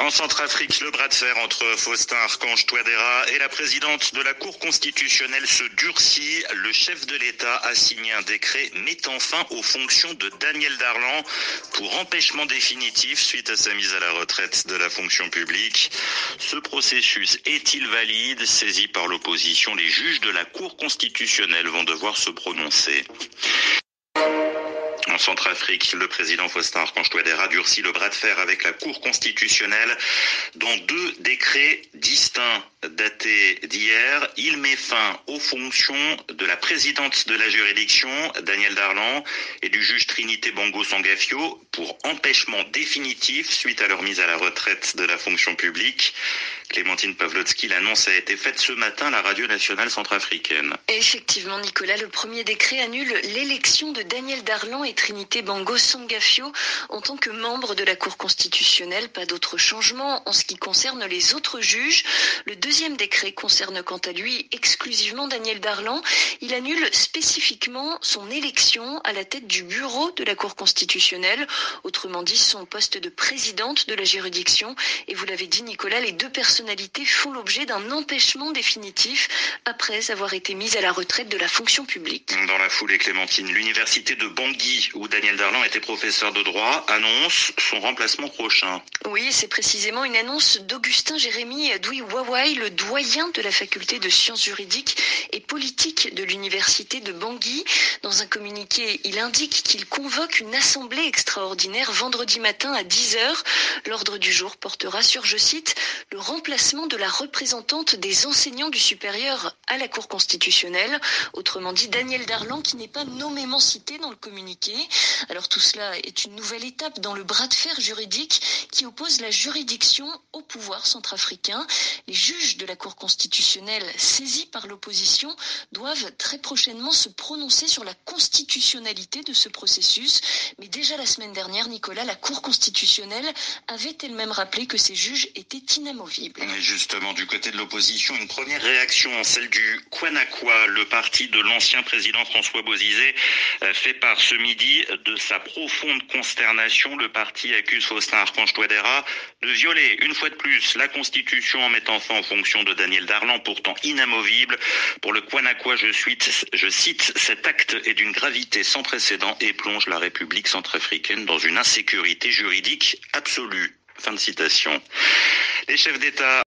En Centrafrique, le bras de fer entre Faustin Archange-Touadéra et la présidente de la Cour constitutionnelle se durcit. Le chef de l'État a signé un décret mettant fin aux fonctions de Daniel Darlan pour empêchement définitif suite à sa mise à la retraite de la fonction publique. Ce processus est-il valide? Saisi par l'opposition, les juges de la Cour constitutionnelle vont devoir se prononcer. En Centrafrique, le président Faustin Archange-Touadéra durcit le bras de fer avec la Cour constitutionnelle dans 2 décrets distincts datés d'hier. Il met fin aux fonctions de la présidente de la juridiction, Daniel Darlan, et du juge Trinité Bongo Sangafio pour empêchement définitif suite à leur mise à la retraite de la fonction publique. Clémentine Pavlotsky, l'annonce a été faite ce matin à la radio nationale centrafricaine. Effectivement, Nicolas, le premier décret annule l'élection de Daniel Darlan et Trinité Bongo Sangafio en tant que membres de la Cour constitutionnelle. Pas d'autre changement en ce qui concerne les autres juges. Le deuxième décret concerne quant à lui exclusivement Daniel Darlan. Il annule spécifiquement son élection à la tête du bureau de la Cour constitutionnelle, autrement dit son poste de présidente de la juridiction. Et vous l'avez dit, Nicolas, les 2 personnalités font l'objet d'un empêchement définitif après avoir été mises à la retraite de la fonction publique. Dans la foulée, Clémentine, l'université de Bangui, où Daniel Darlan était professeur de droit, annonce son remplacement prochain. Oui, c'est précisément une annonce d'Augustin Jérémy Douiwawai, le doyen de la faculté de sciences juridiques et politiques de l'université de Bangui. Dans un communiqué, il indique qu'il convoque une assemblée extraordinaire vendredi matin à 10h. L'ordre du jour portera sur, je cite, le remplacement de la représentante des enseignants du supérieur à la Cour constitutionnelle, autrement dit Daniel Darlan, qui n'est pas nommément cité dans le communiqué. Alors tout cela est une nouvelle étape dans le bras de fer juridique qui oppose la juridiction au pouvoir centrafricain. Les juges de la Cour constitutionnelle saisis par l'opposition doivent très prochainement se prononcer sur la constitutionnalité de ce processus. Mais déjà la semaine dernière, Nicolas, la Cour constitutionnelle avait elle-même rappelé que ces juges étaient inamovibles. Et justement, du côté de l'opposition, une première réaction, celle du Kwanakwa, le parti de l'ancien président François Bozizé, fait part ce midi de sa profonde consternation. Le parti accuse Faustin Archange-Touadéra de violer une fois de plus la Constitution en mettant fin aux fonctions de Daniel Darlan, pourtant inamovible. Pour le Kwanakwa, je cite, cet acte est d'une gravité sans précédent et plonge la République centrafricaine dans une insécurité juridique absolue. Fin de citation. Les chefs d'État